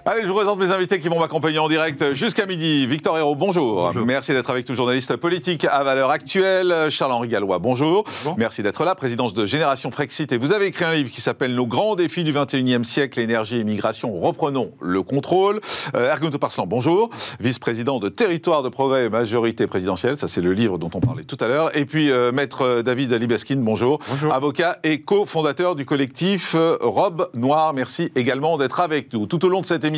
Allez, je vous présente mes invités qui vont m'accompagner en direct jusqu'à midi. Victor Hérault, bonjour. Bonjour. Merci d'être avec nous, journaliste politique à Valeurs Actuelles. Charles-Henri Gallois, bonjour. Bonjour. Merci d'être là, présidence de Génération Frexit. Et vous avez écrit un livre qui s'appelle Nos grands défis du 21e siècle, énergie et migration, reprenons le contrôle. Ergun Topărslan, bonjour. Vice-président de Territoire de Progrès et Majorité Présidentielle. Ça, c'est le livre dont on parlait tout à l'heure. Et puis, maître David Libeskine, bonjour. Bonjour. Avocat et cofondateur du collectif Robe Noire. Merci également d'être avec nous. Tout au long de cette émission,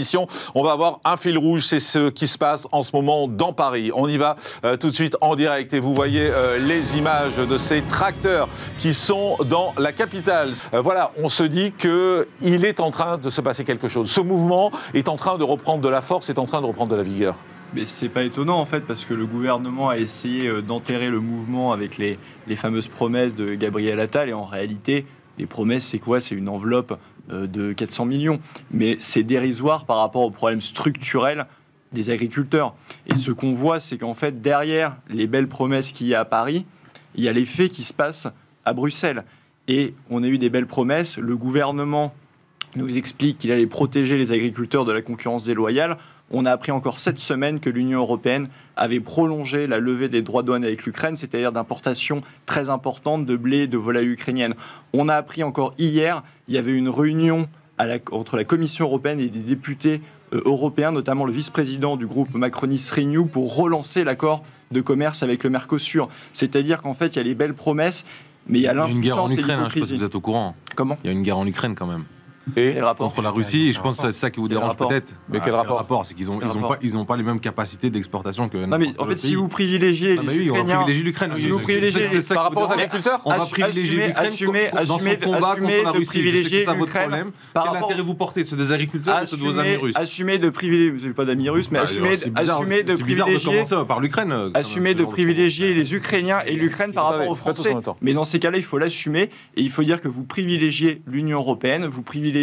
on va avoir un fil rouge, c'est ce qui se passe en ce moment dans Paris. On y va tout de suite en direct et vous voyez les images de ces tracteurs qui sont dans la capitale. Voilà, on se dit qu'il est en train de se passer quelque chose. Ce mouvement est en train de reprendre de la force, est en train de reprendre de la vigueur. Mais c'est pas étonnant en fait, parce que le gouvernement a essayé d'enterrer le mouvement avec les fameuses promesses de Gabriel Attal, et en réalité, les promesses, c'est quoi? C'est une enveloppe de 400 millions. Mais c'est dérisoire par rapport aux problèmes structurels des agriculteurs. Et ce qu'on voit, c'est qu'en fait, derrière les belles promesses qu'il y a à Paris, il y a les faits qui se passent à Bruxelles. Et on a eu des belles promesses. Le gouvernement nous explique qu'il allait protéger les agriculteurs de la concurrence déloyale. On a appris encore cette semaine que l'Union européenne avait prolongé la levée des droits de douane avec l'Ukraine, c'est-à-dire d'importations très importantes de blé et de volailles ukrainiennes. On a appris encore hier, il y avait une réunion entre la Commission européenne et des députés européens, notamment le vice-président du groupe macroniste Renew, pour relancer l'accord de commerce avec le Mercosur. C'est-à-dire qu'en fait, il y a les belles promesses, mais il y a l'impuissance et l'hypocrisie. Il y a une guerre en Ukraine, je ne sais pas si vous êtes au courant. Comment ? Il y a une guerre en Ukraine quand même. Et contre la Russie, et je pense que c'est ça qui vous dérange peut-être. Mais quel rapport ? C'est qu'ils n'ont pas les mêmes capacités d'exportation que non, mais en fait, si vous privilégiez les Ukrainiens... on privilégie l'Ukraine. Si vous privilégiez par rapport aux agriculteurs, on va privilégier l'Ukraine dans son combat contre la Russie. Je sais que c'est ça votre problème. Quel intérêt vous portez? Ceux des agriculteurs ou ceux de vos amis russes? Assumez de privilégier... Vous n'avez pas d'amis russes, mais assumez de privilégier... C'est bizarre de commencer par l'Ukraine. Assumez de privilégier les Ukrainiens et l'Ukraine par rapport aux Français. Mais dans ces cas-là, il faut l'assumer. Et il faut dire que vous privilégiez l'Union européenne, vous privilégiez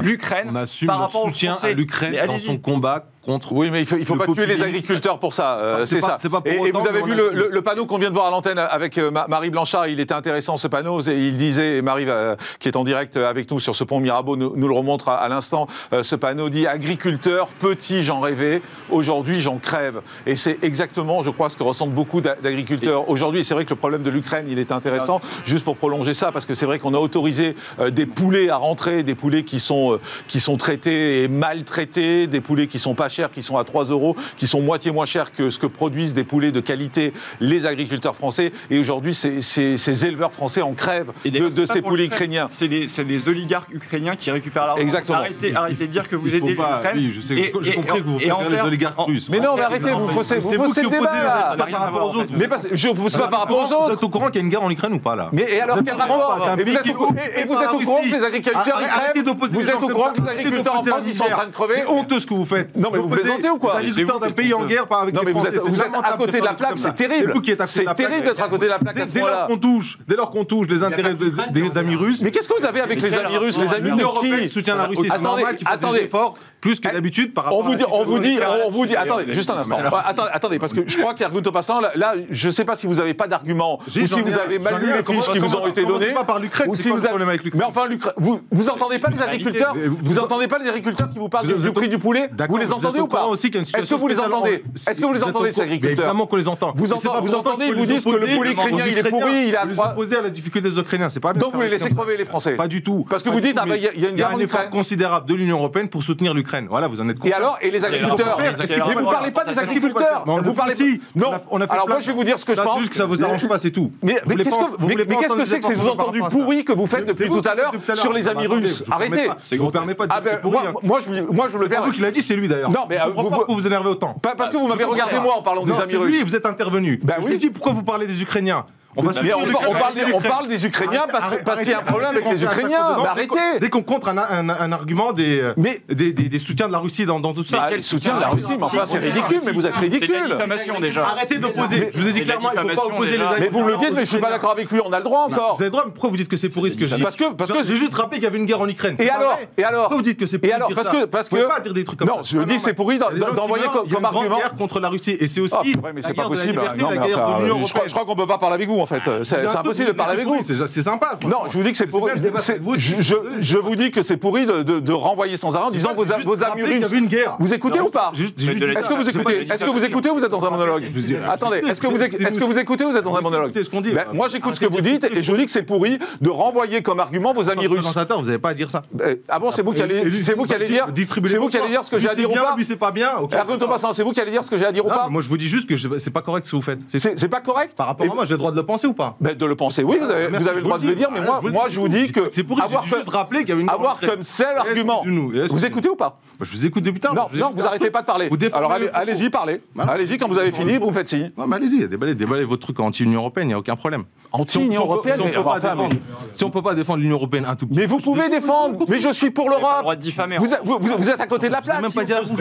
l'Ukraine. On assume notre soutien à l'Ukraine dans son combat contre. Oui, mais il faut pas tuer les agriculteurs pour ça. C'est ça. C'est pas pour et autant, vous avez vu le panneau qu'on vient de voir à l'antenne avec Marie Blanchard. Il était intéressant ce panneau. Il disait, et Marie qui est en direct avec nous sur ce pont Mirabeau nous le remontre à l'instant. Ce panneau dit agriculteur, petit, j'en rêvais. Aujourd'hui, j'en crève. Et c'est exactement, je crois, ce que ressentent beaucoup d'agriculteurs aujourd'hui. Et c'est vrai que le problème de l'Ukraine, il est intéressant. Juste pour prolonger ça, parce que c'est vrai qu'on a autorisé des poulets à rentrer, des poulets qui sont traités et maltraités, des poulets qui sont pas chers, qui sont à 3 €, qui sont moitié moins chers que ce que produisent des poulets de qualité les agriculteurs français. Et aujourd'hui, ces éleveurs français en crèvent de ces poulets ukrainiens. C'est les oligarques ukrainiens qui récupèrent l'argent. Exactement. Arrêtez de dire que vous aidez l'Ukraine. Oui, je sais, j'ai compris que vous préférez les oligarques russes. Mais non, mais arrêtez, vous faussez le débat. Par rapport aux autres. Mais je ne pousse pas par rapport aux autres. Vous êtes au courant qu'il y a une guerre en Ukraine ou pas là? Mais et alors quel rapport? Et vous êtes au courant que les agriculteurs crèvent? Vous êtes au courant que les agriculteurs en France ils sont en train de crever? C'est honteux ce que vous faites. Non mais vous plaisantez ou quoi? Les agriculteurs d'un pays en guerre par avec les Français. Vous êtes à côté de la plaque, c'est terrible. C'est terrible d'être à côté de la plaque à ce moment-là. Dès lors qu'on touche les intérêts des amis russes. Mais qu'est-ce que vous avez avec les amis russes? Les amis de qui soutiennent la Russie? C'est normal qu'ils fassent des efforts plus que d'habitude par rapport à... On vous dit, attendez, juste un instant. Attendez, parce que je crois qu'Ergun Topărslan, là, je ne sais pas si vous n'avez pas d'argument, ou si vous avez mal lu les fiches qui vous ont été données. Pas par l'Ukraine, c'est quoi le problème avec l'Ukraine? Mais enfin, vous n'entendez pas les agriculteurs? Vous n'entendez pas les agriculteurs qui vous parlent du prix du poulet? Vous les entendez ou pas? Est-ce que vous les entendez? Est-ce que vous les entendez, ces agriculteurs? Évidemment qu'on les entend. Vous entendez, ils vous disent que le poulet ukrainien, il est pourri, il est à 3. Vous opposez à la difficulté des Ukrainiens, c'est pas bien. Donc vous les laissez crever, les Français? Pas du tout. Parce que vous dites, il y a une guerre en Ukraine. Il y a un effort considérable de l'Union européenne pour soutenir l'Ukraine. Voilà, vous en êtes conscient. Et alors, et les agriculteurs? Mais vous ne parlez pas des agriculteurs. Vous parlez si. Non. Alors moi, je vais vous dire ce que je pense. C'est juste que ça vous arrange pas, c'est tout. Mais qu'est-ce que c'est que ces sous-entendus pourris que vous faites depuis tout à l'heure sur les amis russes? Arrêtez. Je ne vous permets pas de dire que c'est pourri. Moi, je vous le permets. C'est pas vous qui l'a dit, c'est lui d'ailleurs. Non, mais pourquoi vous énervez autant? Parce que vous m'avez regardé moi en parlant des amis russes. Oui, vous êtes intervenu. Je lui ai dit pourquoi vous parlez des Ukrainiens. On parle des Ukrainiens parce qu'il y a un problème avec les Ukrainiens. Arrêtez. Dès qu'on contre un argument des soutiens de la Russie dans tout ça. Quel soutien de la Russie? Mais enfin, c'est ridicule, mais vous êtes ridicule. C'est diffamation déjà. Arrêtez d'opposer. Je vous ai dit clairement, il ne faut pas opposer les agriculteurs. Mais vous me le dites, mais je ne suis pas d'accord avec lui, on a le droit encore. Vous avez le droit, mais pourquoi vous dites que c'est pourri ce que je dis? Parce que j'ai juste rappelé qu'il y avait une guerre en Ukraine. Et alors pourquoi vous dites que c'est pourri? Parce que vous pouvez pas dire des trucs comme ça. Non, je dis c'est pourri d'envoyer comme argument. Il y a une guerre contre la Russie et c'est aussi mais c'est pas possible. Je Je crois qu'on peut pas parler avec vous. vous, en fait. C'est impossible de parler avec vous. C'est sympa. Non, je vous dis que c'est pourri. Je vous dis que c'est pourri de renvoyer sans arrêt en disant vos amis russes. Vous écoutez ou pas? Est-ce que vous écoutez? Est-ce que vous écoutez ou vous êtes dans un monologue? Attendez, est-ce que vous écoutez ou vous êtes dans un monologue? Moi, j'écoute ce que vous dites et je vous dis que c'est pourri de renvoyer comme argument vos amis russes. Vous n'avez pas à dire ça. Ah bon, c'est vous qui allez dire ce que j'ai à dire ou pas? Lui, c'est pas bien. C'est vous qui allez dire ce que j'ai à dire ou pas? Moi, je vous dis juste que c'est pas correct ce que vous faites. C'est pas correct? Par rapport à moi, j'ai le droit de le penser ou pas? De le penser, oui, vous avez le droit de le dire, mais moi, je vous dis que c'est pour juste rappeler qu'il y a une avoir comme seul argument. Vous écoutez ou pas? Je vous écoute depuis tard. Non, vous arrêtez pas de parler. Alors allez-y, parlez. Allez-y, quand vous avez fini, vous me faites signe. Non, mais allez-y, déballez votre truc anti-Union européenne, il n'y a aucun problème. Anti-Union européenne, si on peut pas défendre l'Union européenne un tout petit peu. Mais vous pouvez défendre. Mais je suis pour l'Europe. Vous êtes à côté de la plaque.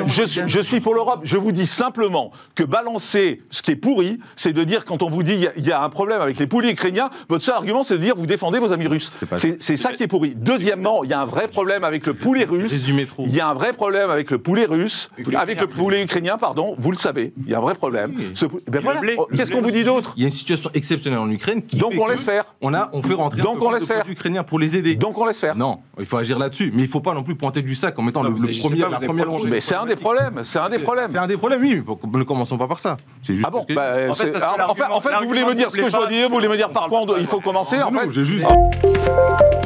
Je suis pour l'Europe. Je vous dis simplement que balancer ce qui est pourri, c'est de dire quand on vous dit il y a un problème avec les poulies ukrainiens, votre seul argument c'est de dire vous défendez vos amis russes. C'est ça qui est pourri. Deuxièmement, il y a un vrai problème avec le poulet russe. Il y a un vrai problème avec le poulet russe, avec le poulet ukrainien, pardon. Vous le savez, il y a un vrai problème. Qu'est-ce qu'on vous dit d'autre? Il y a une situation exceptionnelle en Ukraine qui donc on laisse faire. On fait rentrer un peu de produits ukrainiens pour les aider. Donc on laisse faire. Non, il faut agir là-dessus. Mais il ne faut pas non plus pointer du sac en mettant la première rangée. Mais c'est un des problèmes. C'est un des problèmes, oui. Ne commençons pas par ça. C'est juste. Ah bon en fait, vous voulez me dire ce que je dois dire, vous voulez me dire par quoi il faut commencer, en fait.